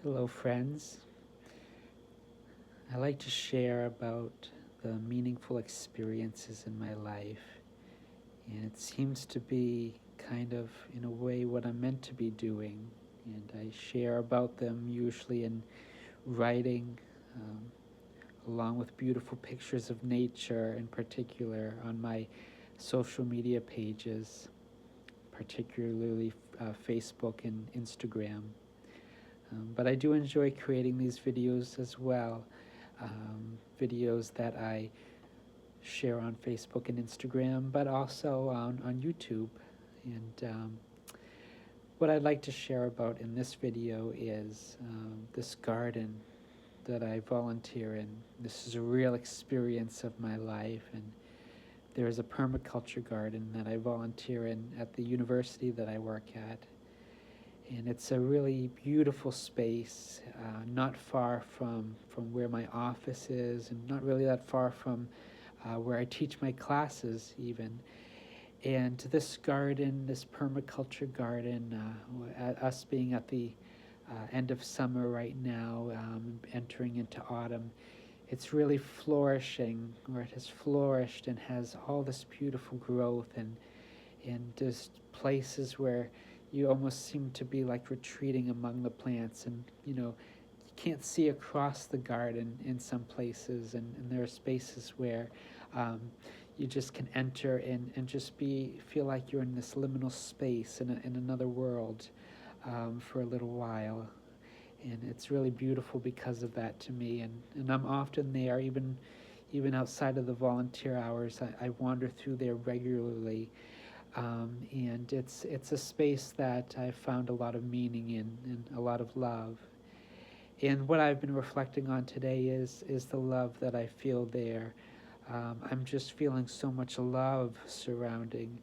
Hello, friends. I like to share about the meaningful experiences in my life, and it seems to be kind of, in a way, what I'm meant to be doing. And I share about them usually in writing, um, along with beautiful pictures of nature, in particular, on my social media pages, particularly Facebook and Instagram. But I do enjoy creating these videos as well, videos that I share on Facebook and Instagram, but also on YouTube. And what I'd like to share about in this video is this garden that I volunteer in. This is a real experience of my life, and there is a permaculture garden that I volunteer in at the university that I work at. And it's a really beautiful space, not far from where my office is, and not really that far from where I teach my classes even. And this garden, this permaculture garden, us being at the end of summer right now, entering into autumn, it's really flourishing, or it has flourished and has all this beautiful growth, and just places where you almost seem to be like retreating among the plants, and you can't see across the garden in some places, and there are spaces where you just can enter and just feel like you're in this liminal space in another world for a little while. And it's really beautiful because of that to me, and I'm often there, even outside of the volunteer hours. I wander through there regularly. And it's a space that I've found a lot of meaning in, and a lot of love. And what I've been reflecting on today is the love that I feel there. I'm just feeling so much love surrounding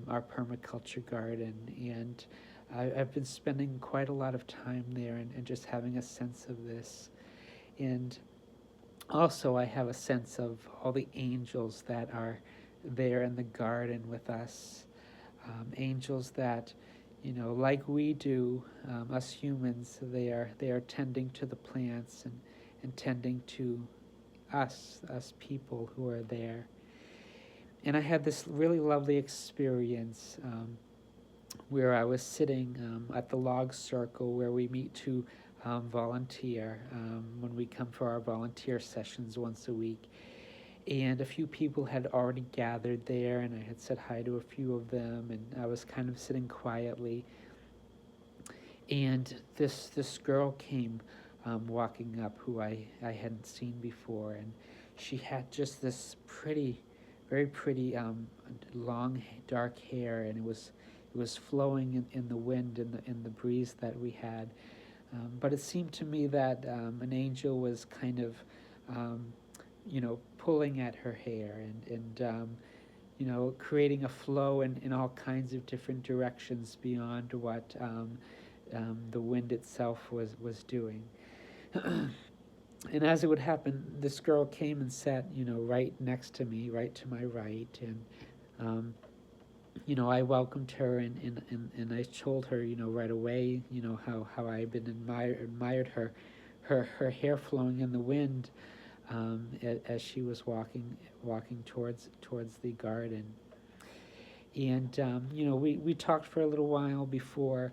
our permaculture garden, and I've been spending quite a lot of time there, and just having a sense of this. And also I have a sense of all the angels that are there in the garden with us, angels that, like we do, us humans, they are tending to the plants, and tending to us people who are there. And I had this really lovely experience where I was sitting at the log circle where we meet to volunteer when we come for our volunteer sessions once a week. And a few people had already gathered there, and I had said hi to a few of them, and I was kind of sitting quietly. And this girl came walking up, who I hadn't seen before, and she had just this very pretty long dark hair, and it was flowing in the wind, in the breeze that we had. But it seemed to me that an angel was kind of pulling at her hair, and creating a flow in all kinds of different directions beyond what the wind itself was doing. And as it would happen, this girl came and sat, right next to me, right to my right, and I welcomed her, and I told her, right away, how I had been admired her hair flowing in the wind, as she was walking towards the garden. And we talked for a little while before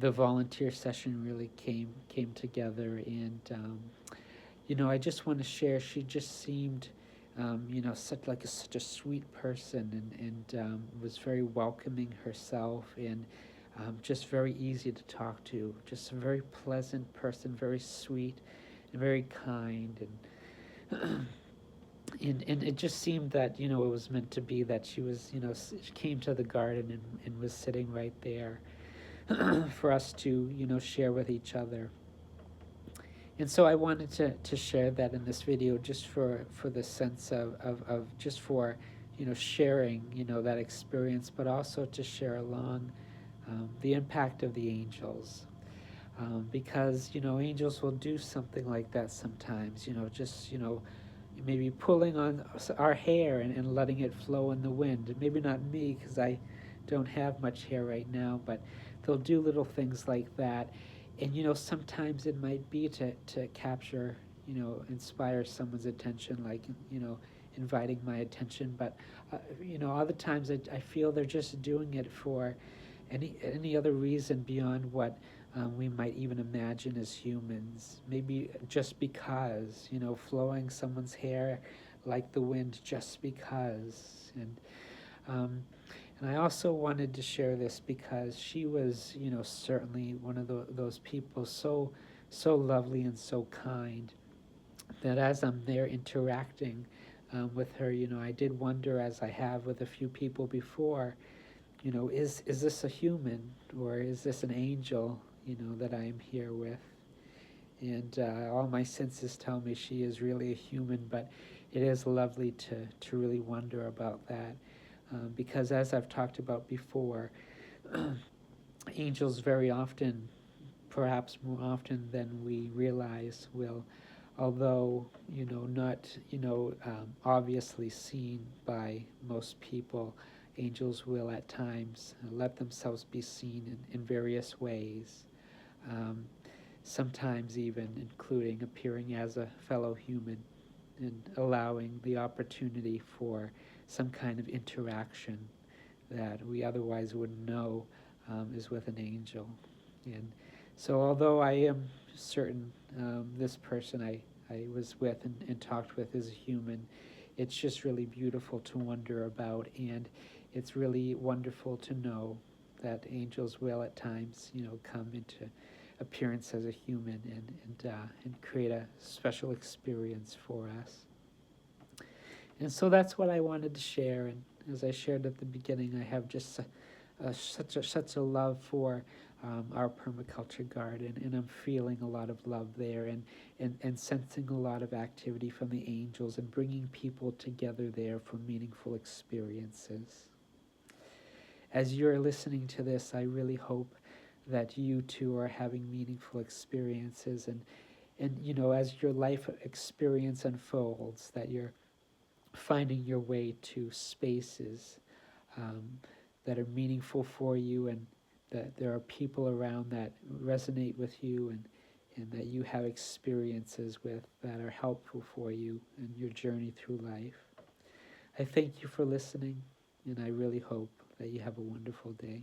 the volunteer session really came together. And I just want to share, she just seemed such a sweet person, and was very welcoming herself, and just very easy to talk to, just a very pleasant person, very sweet and very kind. And it just seemed that it was meant to be, that she was she came to the garden and was sitting right there for us to share with each other. And so I wanted to share that in this video, just for the sense of just for sharing that experience, but also to share along the impact of the angels. Because angels will do something like that sometimes, just maybe pulling on our hair and letting it flow in the wind. Maybe not me, because I don't have much hair right now, but they'll do little things like that. And sometimes it might be to capture, inspire someone's attention, like, inviting my attention. But other times I feel they're just doing it for any other reason beyond what we might even imagine as humans. Maybe just because, flowing someone's hair like the wind, just because. Um, and I also wanted to share this because she was, certainly one of those people, so lovely and so kind, that as I'm there interacting with her, I did wonder, as I have with a few people before, is this a human, or is this an angel, that I am here with? And all my senses tell me she is really a human, but it is lovely to really wonder about that. Because as I've talked about before, angels very often, perhaps more often than we realize, will, although not obviously seen by most people, angels will at times let themselves be seen in various ways. Um, Sometimes even including appearing as a fellow human and allowing the opportunity for some kind of interaction that we otherwise wouldn't know is with an angel. And so, although I am certain this person I was with and talked with is a human, it's just really beautiful to wonder about, and it's really wonderful to know that angels will at times, come into appearance as a human and create a special experience for us. And so that's what I wanted to share. And as I shared at the beginning, I have just such a love for our permaculture garden, and I'm feeling a lot of love there, and sensing a lot of activity from the angels and bringing people together there for meaningful experiences. As you're listening to this, I really hope that you too are having meaningful experiences, and as your life experience unfolds, that you're finding your way to spaces um, that are meaningful for you, and that there are people around that resonate with you, and that you have experiences with that are helpful for you in your journey through life. I thank you for listening, and I really hope that you have a wonderful day.